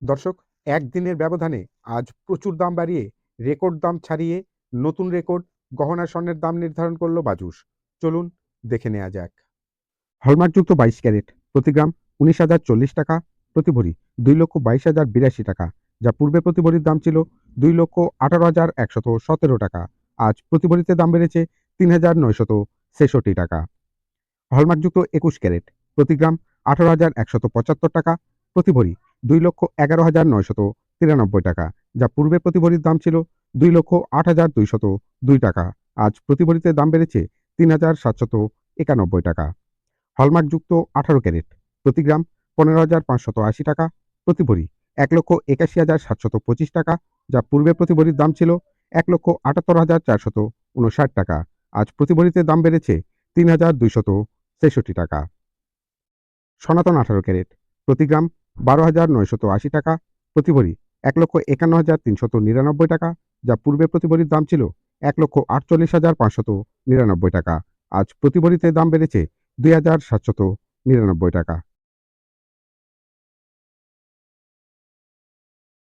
দর্শক, একদিনের ব্যবধানে আজ প্রচুর দাম বাড়িয়ে রেকর্ড দাম ছাড়িয়ে নতুন রেকর্ড গহনা স্বর্ণের দাম নির্ধারণ করল বাজুস। চলুন দেখে নেওয়া যাক। হলমার্কযুক্ত 22 ক্যারেট প্রতি গ্রাম 19,040 টাকা প্রতি ভরি, 2,22,082 টাকা, যা পূর্বে প্রতি ভরির দাম ছিল 2,18,117 টাকা। আজ প্রতি ভরিতে দাম বেড়েছে 3,966 টাকা। হলমার্কযুক্ত 21 ক্যারেট প্রতি গ্রাম 18,175 টাকা প্রতি ভরি, 2,11,993 টাকা, যা পূর্বে প্রতি ভরির দাম ছিল 2,08,202 টাকা। আজ প্রতি ভরিতে দাম বেড়েছে 3,791 টাকা। হলমার্কযুক্ত 18 ক্যারেট প্রতি গ্রাম 15,580 টাকা প্রতি ভরি, 1,81,725 টাকা, যা পূর্বে প্রতি ভরির দাম ছিল 1,78,459 টাকা। আজ প্রতি ভরিতে দাম বেড়েছে 3,263 টাকা। সনাতন 18 ক্যারেট প্রতি গ্রাম 12,980 টাকা প্রতি ভরি, 1,51,399 টাকা, যা পূর্বে প্রতি ভরির দাম ছিল 1,48,599 টাকা। আজ প্রতি ভরিতে দাম বেড়েছে 2,799 টাকা।